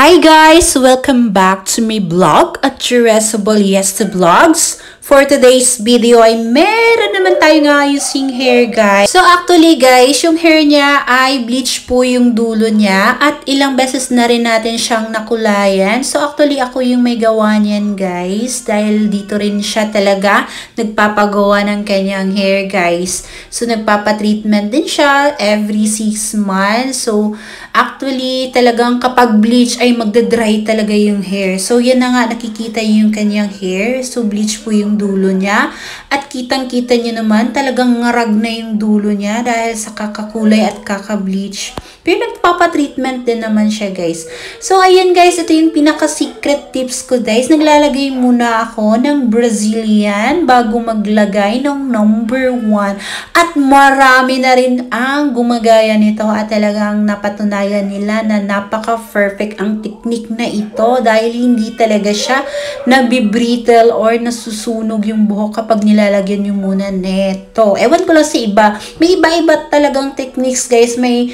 Hi guys! Welcome back to my vlog at Cheresable Yesta Vlogs. For today's video ay meron naman tayong ayusing hair guys. So actually guys, yung hair niya ay bleach po yung dulo niya at ilang beses na rin natin siyang nakulayan. So actually ako yung may gawa niyan guys dahil dito rin siya talaga nagpapagawa ng kanyang hair guys. So nagpapatreatment din siya every 6 months. So actually talagang kapag bleach ay magda-dry talaga yung hair. So yan na nga nakikita yung kanyang hair. So bleach po yung dulo niya at kitang-kita niyo naman talagang ngarag na yung dulo niya dahil sa kakakulay at kaka-bleach. Pero nagpapa-treatment din naman siya guys. So ayan guys, ito yung pinaka-secret tips ko guys. Naglalagay muna ako ng Brazilian bago maglagay ng number 1 at marami na rin ang gumagaya nito at talagang napatunayan nila na napaka-perfect ang technique na ito dahil hindi talaga siya nabibrittle or nasusunog yung buhok kapag nilalagyan nyo muna neto. Ewan ko lang sa iba. May iba-iba talagang techniques guys. May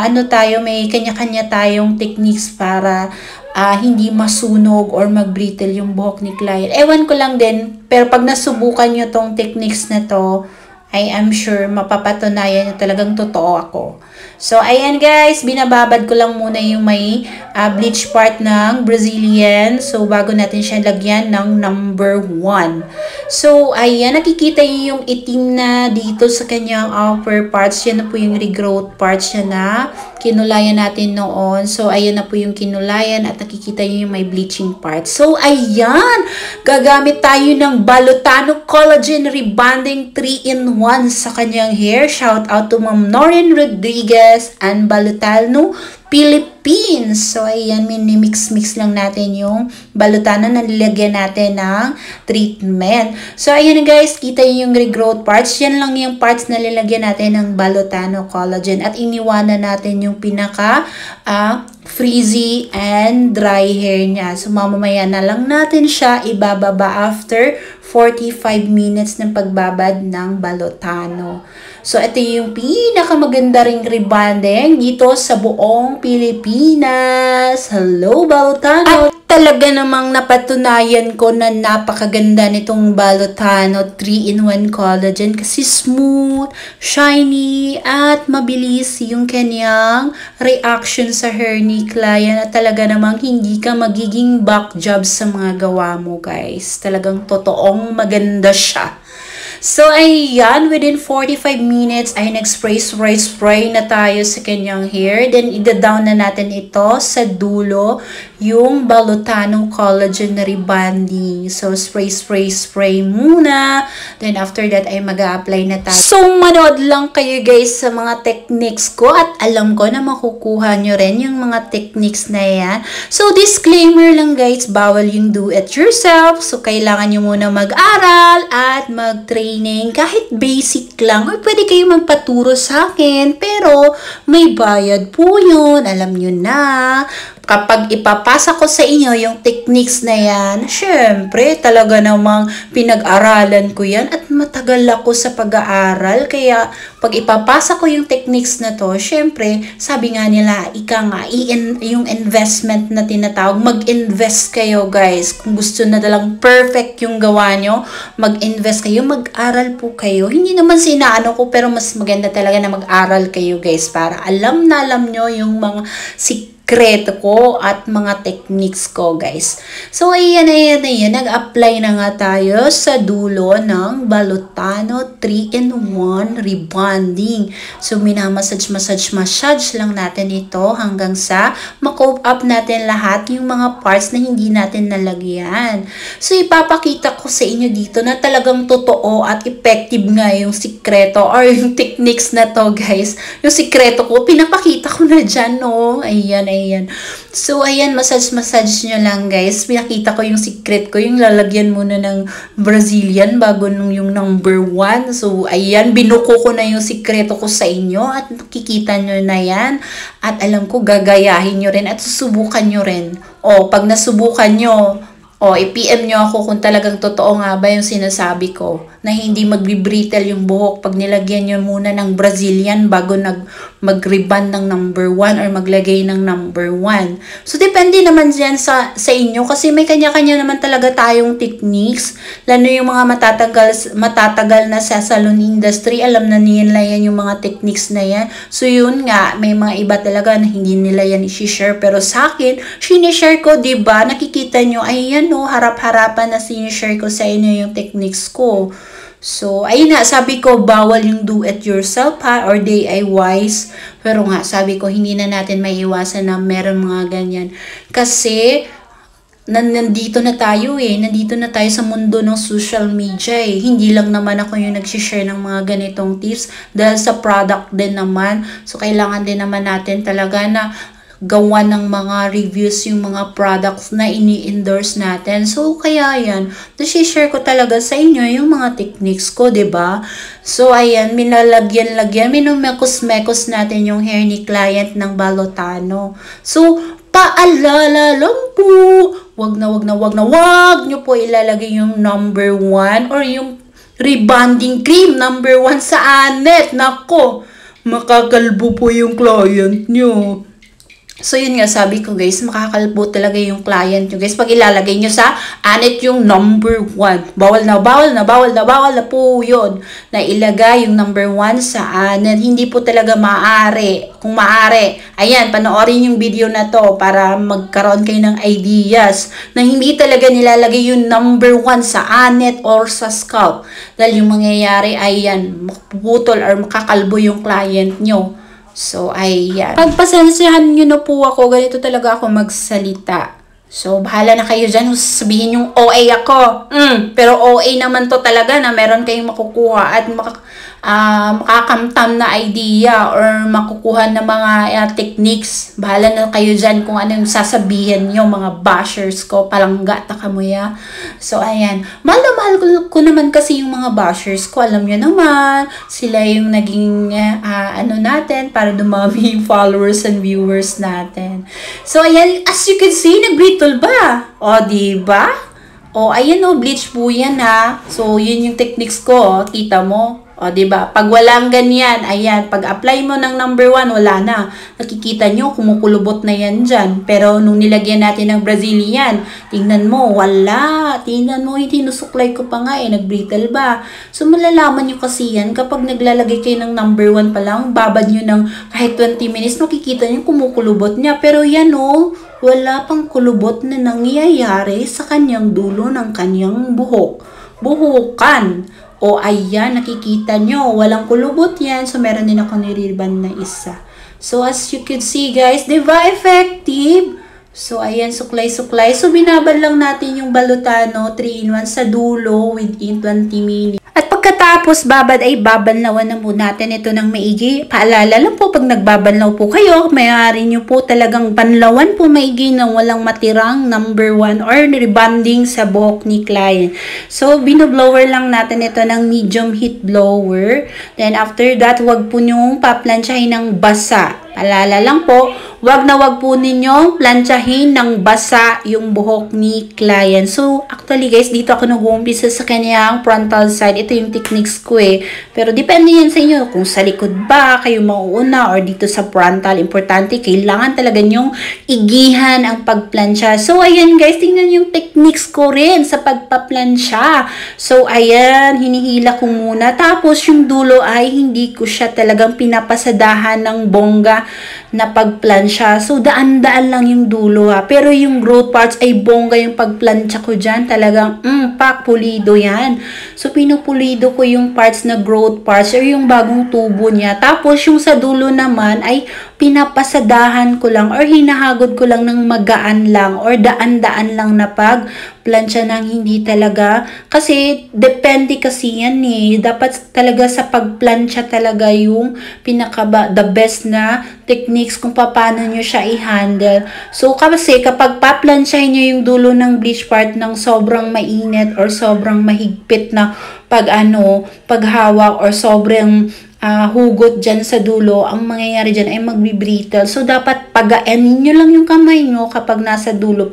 may kanya-kanya tayong techniques para hindi masunog or mag-brittle yung buhok ni client. Ewan ko lang din. Pero pag nasubukan nyo tong techniques na to, I am sure mapapatunayan na talagang totoo ako. So, ayan guys, binababad ko lang muna yung may bleach part ng Brazilian. So, bago natin siya lagyan ng number 1. So, ayan, nakikita yung itim na dito sa kanyang upper parts. Yan na po yung regrowth parts niya na kinulayan natin noon. So, ayan na po yung kinulayan at nakikita yung may bleaching part. So, ayan, gagamit tayo ng Balotano Collagen Rebonding 3-in-1 sa kanyang hair. Shout out to Ma'am Noreen Rodriguez and Balotano Philippines. So, ayan, minimix-mix lang natin yung balotano na nilagyan natin ng treatment. So, ayan guys, kita yung regrowth parts. Yan lang yung parts na nilagyan natin ng balotano collagen. At iniwanan natin yung pinaka frizzy and dry hair niya. So, mamamaya na lang natin siya ibababa after 45 minutes ng pagbabad ng balotano. So, ito yung pinakamaganda ring rebonding dito sa buong Pilipinas. Hello, Balotano! At talaga namang napatunayan ko na napakaganda nitong Balotano 3-in-1 collagen kasi smooth, shiny, at mabilis yung kanyang reaction sa hair ni client at talaga namang hindi ka magiging back job sa mga gawa mo, guys. Talagang totoong maganda siya. So, ayan, within 45 minutes ay nag-spray na tayo sa kanyang hair. Then, ida-down na natin ito sa dulo yung Balotano Collagen na rebonding. So, spray muna. Then, after that ay mag-a-apply na tayo. So, manood lang kayo guys sa mga techniques ko at alam ko na makukuha nyo rin yung mga techniques na yan. So, disclaimer lang guys, bawal yung do it yourself. So, kailangan nyo muna mag-aral at mag-training. Kahit basic lang. Or pwede kayo magpaturo sa akin. Pero, may bayad po yun. Alam nyo na. Kapag ipapasa ko sa inyo yung techniques na yan, syempre, talaga namang pinag-aralan ko yan at matagal ako sa pag-aaral. Kaya, pag ipapasa ko yung techniques na to, syempre, sabi nga nila, yung investment na tinatawag, mag-invest kayo guys. Kung gusto na talang perfect yung gawa nyo, mag-invest kayo, mag-aral po kayo. Hindi naman sinaano ko, pero mas maganda talaga na mag-aral kayo guys para alam nyo yung mga sikreto ko at mga techniques ko guys. So ayan. Nag-apply na nga tayo sa dulo ng Balotano 3-in-1 rebonding. So minamassage lang natin ito hanggang sa ma-cope up natin lahat yung mga parts na hindi natin nalagyan. So ipapakita ko sa inyo dito na talagang totoo at effective nga yung sikreto or yung techniques na to guys. Yung sikreto ko, pinapakita ko na dyan, no? Ayan. So, ayan, massage nyo lang, guys. Pinakita ko yung secret ko, yung lalagyan muna ng Brazilian bago yung number 1. So, ayan, binuko ko na yung sikreto ko sa inyo at nakikita nyo na yan. At alam ko, gagayahin nyo rin at susubukan nyo rin. O, pag nasubukan nyo, i-PM nyo ako kung talagang totoo nga ba yung sinasabi ko. Na hindi magbibrittle yung buhok pag nilagyan nyo muna ng Brazilian bago mag-reband ng number 1 or maglagay ng number 1. So, depende naman dyan sa inyo kasi may kanya-kanya naman talaga tayong techniques. Lalo yung mga matatagal na sa salon industry, alam na nila yan yung mga techniques na yan. So, yun nga, may mga iba talaga na hindi nila yan i-share. Pero sa akin, sinishare ko, diba? Nakikita nyo, ayan o, harap-harapan na sinishare ko sa inyo yung techniques ko. So, ayun nga, sabi ko, bawal yung do-it-yourself ha, or DIYs. Pero nga, sabi ko, hindi na natin maiiwasan na meron mga ganyan. Kasi, nandito na tayo nandito na tayo sa mundo ng social media Hindi lang naman ako yung nagsishare ng mga ganitong tips dahil sa product din naman. So, kailangan din naman natin talaga na gawa ng mga reviews yung mga products na ini-endorse natin. So, kaya yan, nasi-share ko talaga sa inyo yung mga techniques ko, ba diba? So, ayan, minalagyan-lagyan, minumekos-mekos natin yung hair ni client ng Balotano. So, paalala lang po, wag nyo po ilalagay yung number 1 or yung rebonding cream number 1 sa anet. Nako, makakalbo po yung client nyo. So, yun nga, sabi ko guys, makakalbo talaga yung client nyo guys. Pag ilalagay nyo sa anet yung number 1. Bawal na po yun. Na ilagay yung number 1 sa anet. Hindi po talaga maaari. Kung maaari, ayan, panoorin yung video na to para magkaroon kayo ng ideas na hindi talaga nilalagay yung number 1 sa anet or sa scalp. Dahil yung mangyayari, ayan, makaputol or makakalbo yung client nyo. So, ayan. Pagpasensyahan nyo na po ako, ganito talaga ako magsalita. So, bahala na kayo dyan. Sabihin yung OA ako. Pero OA naman to talaga na meron kayong makukuha at makakamtam na idea or makukuha na mga techniques. Bahala na kayo dyan kung ano yung sasabihin nyo, mga bashers ko, palangga ta kamuya. So, ayan. Mahal na mahal ko naman kasi yung mga bashers ko. Alam nyo naman, sila yung naging natin para dumami yung followers and viewers natin. So, ayan, as you can see, nag-brittle ba? O, diba? O, ayan o, bleach po yan ha. So, yun yung techniques ko, kita mo. O, diba? Pag walang ganyan, ayan, pag apply mo ng number 1, wala na. Nakikita nyo, kumukulubot na yan dyan. Pero, nung nilagyan natin ng Brazilian, tingnan mo, wala. Tingnan mo, hindi nusuklay ko pa nga nag-brittle ba? So, malalaman nyo kasi yan, kapag naglalagay kayo ng number 1 pa lang, babad nyo ng kahit 20 minutes, nakikita nyo, kumukulubot niya. Pero yan o, wala pang kulubot na nangyayari sa kanyang dulo ng kanyang buhok. Buhukan. O, ayan, nakikita nyo, walang kulubot yan. So, meron din ako niririban na isa. So, as you can see, guys, diba effective? So, ayan, suklay-suklay. So, binabad lang natin yung Balotano 3-in-1 sa dulo within 20 minutes. At pagkatapos babad ay babanlawan na po natin ito ng maigi. Paalala lang po, pag nagbabanlaw po kayo, mayari nyo po talagang banlawan po maigi na walang matirang number 1 or rebonding sa buhok ni client. So, binoblower lang natin ito ng medium heat blower. Then, after that, wag po nyong paplansyahin ng basa. Paalala lang po, wag po ninyong plansyahin ng basa yung buhok ni client. So, actually guys, dito ako nag-uumpisa sa kanyang frontal side. Ito yung techniques ko Pero depende yan sa inyo. Kung sa likod ba, kayo mauuna or dito sa frontal. Importante, kailangan talaga nyong igihan ang pagplansya. So, ayan guys, tingnan yung techniques ko rin sa pagpaplansya. So, ayan, hinihila ko muna. Tapos, yung dulo ay hindi ko siya talagang pinapasadahan ng bongga na pagplansya. So, daan-daan lang yung dulo Pero yung growth parts ay bongga yung pagplansya ko dyan. Talagang, pulido yan. So, pinupulido ko yung parts na growth parts or yung bagong tubo niya. Tapos, yung sa dulo naman ay pinapasadahan ko lang or hinahagod ko lang ng magaan lang or daan-daan lang na pagplansya ng hindi talaga. Kasi, depende kasi yan Dapat talaga sa pagplansya talaga yung the best na techniques kung paano nyo siya i-handle. So, kasi kapag paplansyahin nyo yung dulo ng bleach part ng sobrang mainit or sobrang mahigpit na paghawak or sobrang hugot dyan sa dulo, ang mangyayari dyan ay magbi-brittle. So, dapat pagaanin nyo lang yung kamay nyo kapag nasa dulo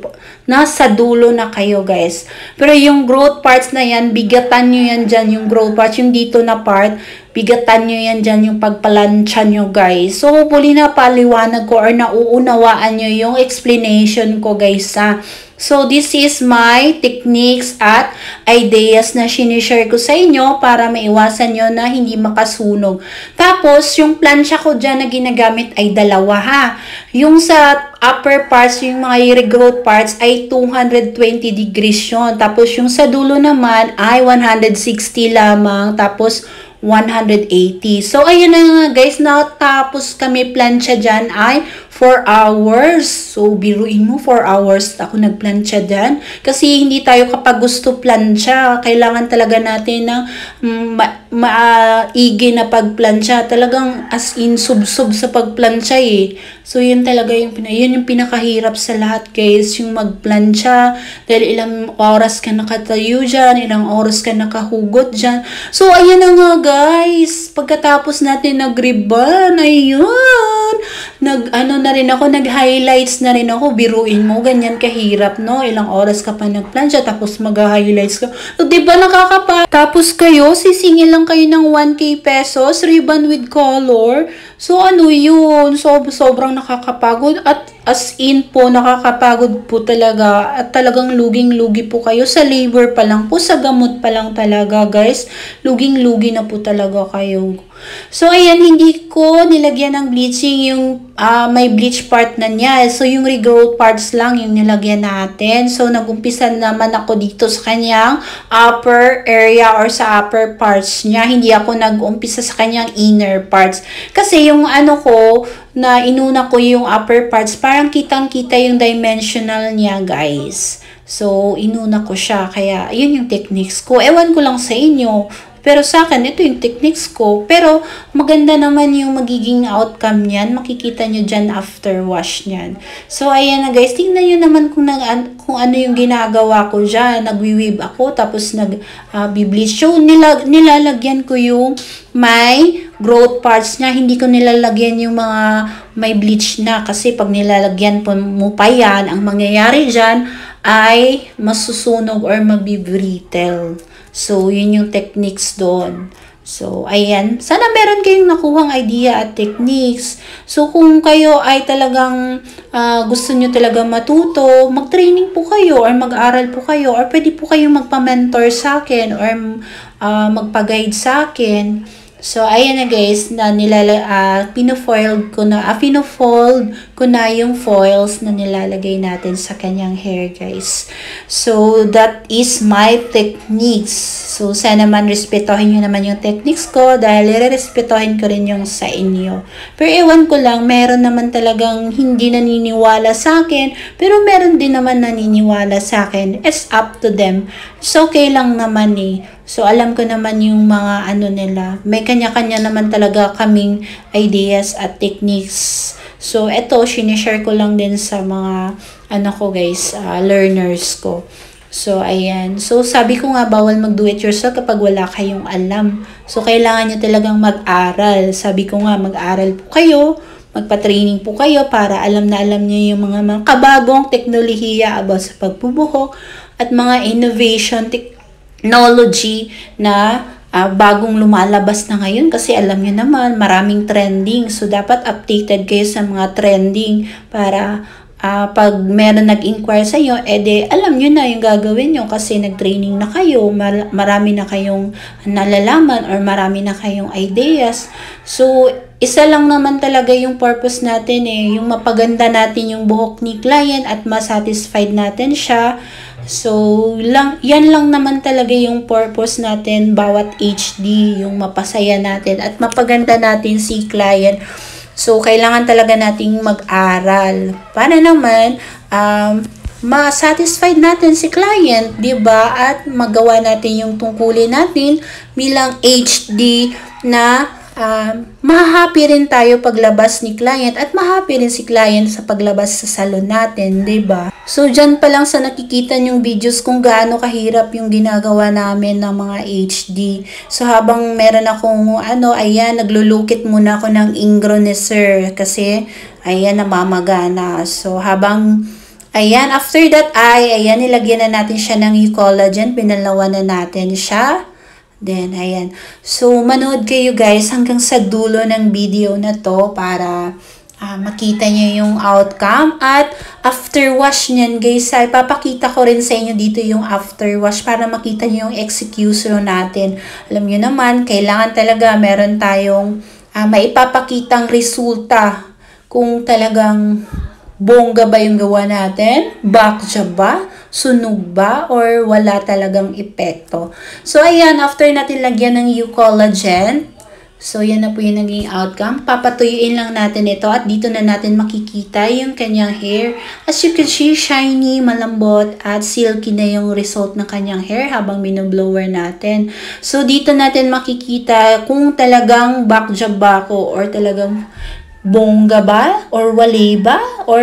na kayo, guys. Pero yung growth parts na yan, bigatan nyo yan dyan, yung growth parts, yung dito na part, bigatan nyo yan dyan yung pagpalansya nyo guys. So hopefully na paliwanag ko or nauunawaan nyo yung explanation ko guys ha. So, this is my techniques at ideas na sinishare ko sa inyo para maiwasan nyo na hindi makasunog. Tapos, yung plancha ko dyan na ginagamit ay dalawa ha. Yung sa upper parts, yung mga regrowth parts ay 220 degrees yun. Tapos, yung sa dulo naman ay 160 lamang. Tapos, 180. So, ayun na nga guys, natapos kami plancha dyan ay 4 hours. So, biruin mo 4 hours ako nagplancha dyan. Kasi hindi tayo kapag gusto plancha, kailangan talaga natin ng maigi na pagplancha. Talagang as in sub-sub sa pagplancha eh. So, yun talaga yun yung pinakahirap sa lahat guys, yung magplancha. Dahil ilang oras ka nakatayo dyan, ilang oras ka nakahugot dyan. So, ayan na nga guys, pagkatapos natin nag-ribbon, ayun, nag-highlights na rin ako, biruin mo, ganyan kahirap, no? Ilang oras ka pa nagplansya, tapos mag-highlights ka. So, diba nakakapa? Tapos kayo, sisingil lang kayo ng 1K pesos, ribbon with color. So, ano yun? Sobrang nakakapagod at as in po, nakakapagod po talaga at talagang luging-lugi po kayo sa labor pa lang po, sa gamot pa lang talaga guys, luging-lugi na po talaga kayo. So, ayan, hindi ko nilagyan ng bleaching yung may bleach part na niya. So, yung regrowth parts lang yung nilagyan natin. So, nagumpisa naman ako dito sa kanyang upper area or sa upper parts niya. Hindi ako nag-umpisa sa kanyang inner parts. Kasi yung ano ko, na inuna ko yung upper parts, parang kitang-kita yung dimensional niya, guys. So, inuna ko siya. Kaya, yun yung techniques ko. Ewan ko lang sa inyo. Pero sa akin, ito yung techniques ko. Pero, maganda naman yung magiging outcome niyan. Makikita nyo dyan after wash niyan. So, ayan na guys. Tingnan nyo naman kung ano yung ginagawa ko dyan. Nagwi-weave ako, tapos nag-bleach. So, nilalagyan ko yung may growth parts niya. Hindi ko nilalagyan yung mga may bleach na. Kasi pag nilalagyan mo pa yan, ang mangyayari dyan ay masusunog or magbibrittle. So, yun yung techniques doon. So, ayan. Sana meron kayong nakuhang idea at techniques. So, kung kayo ay talagang gusto nyo talaga matuto, mag-training po kayo or mag-aral po kayo or pwede po kayong magpa-mentor sa akin or magpa-guide sa akin. So, ayan na guys, na pinofold ko na yung foils na nilalagay natin sa kanyang hair, guys. So, that is my techniques. So, sana man respetohin nyo naman yung techniques ko dahil respetohin ko rin yung sa inyo. Pero ewan ko lang, meron naman talagang hindi naniniwala sa akin, pero meron din naman naniniwala sa akin. It's up to them. It's okay lang naman eh. So, alam ko naman yung mga nila. May kanya-kanya naman talaga kaming ideas at techniques. So, eto, sinishare ko lang din sa mga, guys, learners ko. So, ayan. So, sabi ko nga, bawal mag-do-it-yourself kapag wala kayong alam. So, kailangan nyo talagang mag-aral. Sabi ko nga, mag-aral po kayo, magpa-training po kayo para alam nyo yung mga kabagong teknolohiya about sa pagbubuhok at mga innovation technology na bagong lumalabas na ngayon kasi alam nyo naman, maraming trending. So, dapat updated kayo sa mga trending para pag meron nag-inquire sa inyo, alam nyo na yung gagawin nyo kasi nag-training na kayo, marami na kayong nalalaman or marami na kayong ideas. So, isa lang naman talaga yung purpose natin yung mapaganda natin yung buhok ni client at masatisfied natin siya. So, yan lang naman talaga yung purpose natin bawat HD, yung mapasaya natin at mapaganda natin si client. So, kailangan talaga nating mag-aral para naman ma-satisfied natin si client, 'di ba? At magawa natin yung tungkulin natin bilang HD na mahahappy rin tayo paglabas ni client at mahahappy rin si client sa paglabas sa salon natin, 'di ba? So, dyan pa lang sa nakikita nyong videos kung gaano kahirap yung ginagawa namin ng mga HD. So, habang meron akong ayan, naglulukit muna ako ng ingronesser kasi ayan, namamagana. So, habang ayan, after that ayan, nilagyan na natin siya ng collagen, pinalawan na natin siya Then, ayan. So, manood kayo guys hanggang sa dulo ng video na to para makita niyo yung outcome. At after wash niyan guys, ay papakita ko rin sa inyo dito yung after wash para makita niyo yung execution natin. Alam niyo naman, kailangan talaga meron tayong maipapakitang resulta kung talagang bongga ba yung gawa natin, bakja ba, sunog ba, or wala talagang epekto. So ayan, after natin lagyan ng U-Collagen, so, yan na po yung naging outcome. Papatuyuin lang natin ito at dito na natin makikita yung kanyang hair. As you can see, shiny, malambot at silky na yung result ng kanyang hair habang minoblower natin. So, dito natin makikita kung talagang backjob ba ako or talagang bongga ba or wale ba or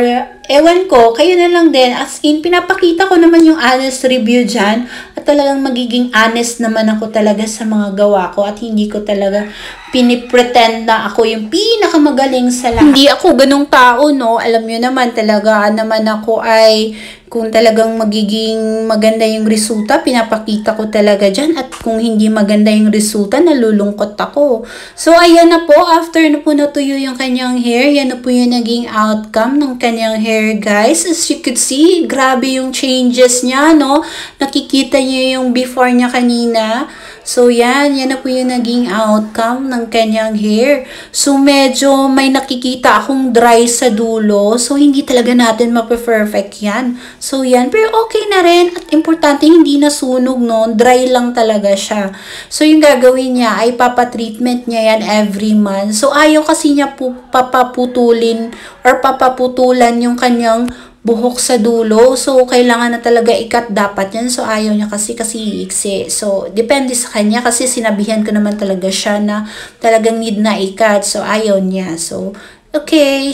ewan ko, kayo na lang din. As in, pinapakita ko naman yung honest review dyan at talagang magiging honest naman ako talaga sa mga gawa ko at hindi ko talaga pinipretend na ako yung pinakamagaling sa lahat. Hindi ako ganong tao, no? Alam nyo naman talaga naman ako ay kung talagang magiging maganda yung resulta, pinapakita ko talaga dyan. At kung hindi maganda yung resulta, nalulungkot ako. So, ayan na po. After na po natuyo yung kanyang hair, yan na po yung naging outcome ng kanyang hair, guys. As you could see, grabe yung changes niya, no? Nakikita niyo yung before niya kanina. So, yan na po yung naging outcome ng kanyang hair. So, medyo may nakikita akong dry sa dulo. So, hindi talaga natin mape-perfect yan. So, yan. Pero okay na rin. At importante, hindi nasunog, no? Dry lang talaga siya. So, yung gagawin niya ay papatreatment niya yan every month. So, ayaw kasi niya po papaputulin or papaputulan yung kanyang buhok sa dulo. So, kailangan na talaga ikat dapat yan. So, ayaw niya kasi iksi. So, depende sa kanya kasi sinabihan ko naman talaga siya na talagang need na ikat. So, ayaw niya. So, okay.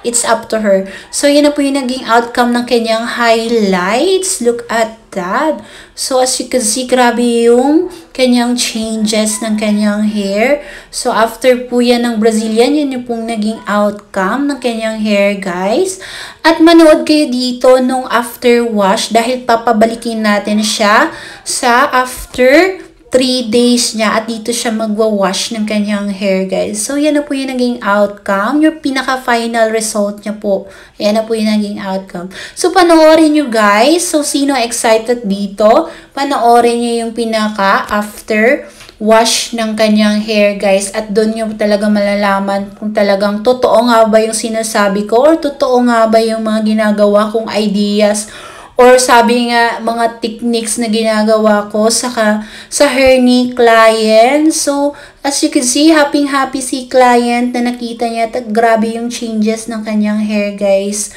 It's up to her. So, yun na po yung naging outcome ng kanyang highlights. Look at that. So, as you can see, grabe yung kanyang changes ng kanyang hair. So, after po yan ng Brazilian, yun yung pong naging outcome ng kanyang hair, guys. At manood kayo dito nung after wash dahil papabalikin natin siya sa after 3 days niya at dito siya magwa-wash ng kanyang hair, guys. So, yan na po yung naging outcome. Yung pinaka-final result niya po. Yan na po yung naging outcome. So, panoorin nyo, guys. So, sino excited dito? Panoorin nyo yung pinaka-after wash ng kanyang hair, guys. At doon nyo talaga malalaman kung talagang totoo nga ba yung sinasabi ko or totoo nga ba yung mga ginagawa kong ideas or sabi nga, mga techniques na ginagawa ko sa hair ni client. So, as you can see, happy si client na nakita niya at grabe yung changes ng kanyang hair, guys.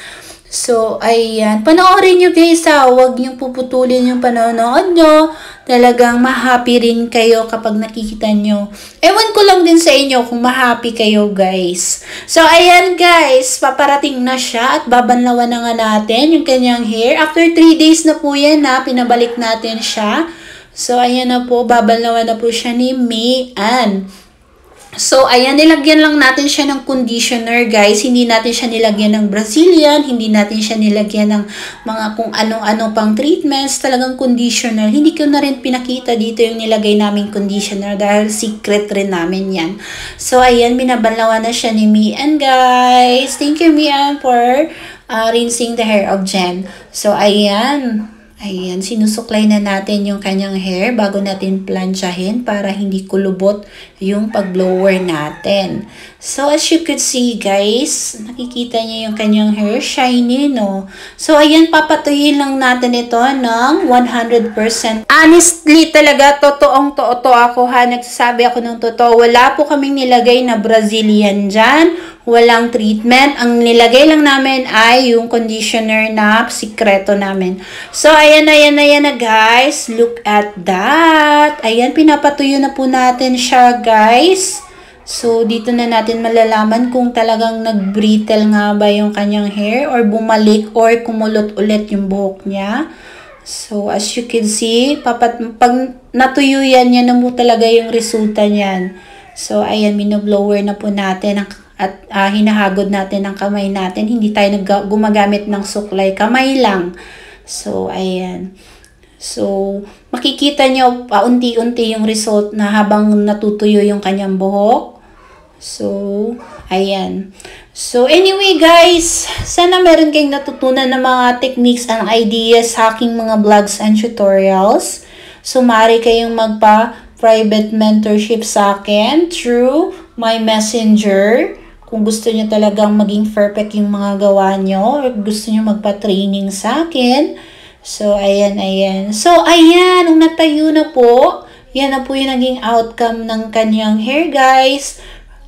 So, ayan. Panoorin nyo, guys, ha. Huwag nyo puputulin yung panonood nyo. Talagang ma-happy rin kayo kapag nakikita nyo. Ewan ko lang din sa inyo kung ma-happy kayo, guys. So, ayan, guys. Paparating na siya at babanlawan na nga natin yung kanyang hair. After 3 days na po yan, ha. Pinabalik natin siya. So, ayan na po. Babanlawan na po siya ni May-Ann. So, ayan, nilagyan lang natin siya ng conditioner, guys. Hindi natin siya nilagyan ng Brazilian, hindi natin siya nilagyan ng mga kung ano-ano pang treatments. Talagang conditioner. Hindi ko na rin pinakita dito yung nilagay naming conditioner dahil secret rin namin yan. So, ayan, binabanlawan na siya ni May-Ann, guys. Thank you, May-Ann, for rinsing the hair of Jen. So, ayan. Ayan, sinusuklay na natin yung kanyang hair bago natin plansyahin para hindi kulubot yung pag-blower natin. So, as you could see, guys, nakikita niyo yung kanyang hair, shiny, no? So, ayan, papatuyin lang natin ito ng 100%. Honestly, talaga, totoong-totoo ako, ha? Nagsasabi ako ng totoo. Wala po kaming nilagay na Brazilian dyan. Walang treatment. Ang nilagay lang namin ay yung conditioner na sikreto namin. So, ayan na guys. Look at that. Ayan, pinapatuyo na po natin siya, guys. So, dito na natin malalaman kung talagang nag-brittle nga ba yung kanyang hair or bumalik or kumulot ulit yung buhok niya. So, as you can see, pag natuyo yan na mo talaga yung resulta niyan. So, ayan, minoblower na po natin at hinahagod natin ang kamay natin. Hindi tayo gumagamit ng suklay. Kamay lang. So, ayan. So, makikita nyo paunti-unti yung result na habang natutuyo yung kanyang buhok. So, ayan. So, anyway guys, sana meron kayong natutunan ng mga techniques and ideas sa aking mga vlogs and tutorials. So, maaari kayong magpa-private mentorship sa akin through my messenger. Kung gusto nyo talagang maging perfect yung mga gawa nyo, or gusto nyo magpa-training sa akin. So, ayan. So, ayan, nung natayo na po, yan na po yung naging outcome ng kanyang hair, guys.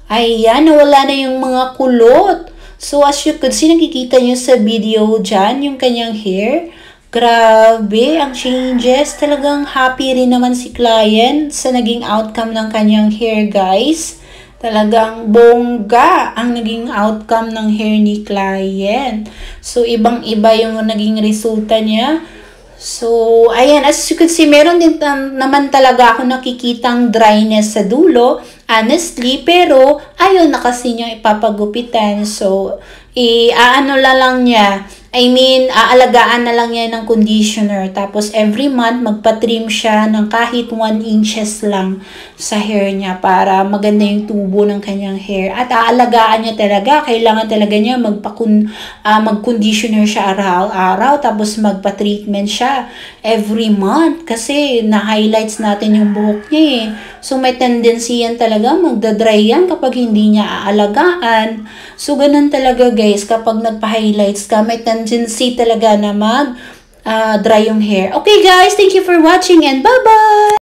Ayan, nawala na yung mga kulot. So, as you could see, nakikita nyo sa video dyan, yung kanyang hair. Grabe, ang changes. Talagang happy rin naman si client sa naging outcome ng kanyang hair, guys. Talagang bongga ang naging outcome ng hair ni client. So, ibang-iba yung naging resulta niya. So, ayan, as you can see, meron din naman talaga ako nakikitang dryness sa dulo, honestly, pero ayaw na kasi niya ipapagupitan. So, aano lang niya, aalagaan na lang niya ng conditioner. Tapos, every month, magpa-trim siya ng kahit 1 inches lang sa hair niya para maganda yung tubo ng kanyang hair. At aalagaan niya talaga. Kailangan talaga niya mag-conditioner siya araw-araw. Tapos, magpa-treatment siya every month. Kasi, na-highlights natin yung buhok niya eh. So, may tendency yan talaga. Magda-dry yan kapag hindi niya aalagaan. So, ganun talaga guys. Kapag nagpa-highlights ka, may tendency talaga na mag-dry yung hair. Okay guys, thank you for watching and bye-bye!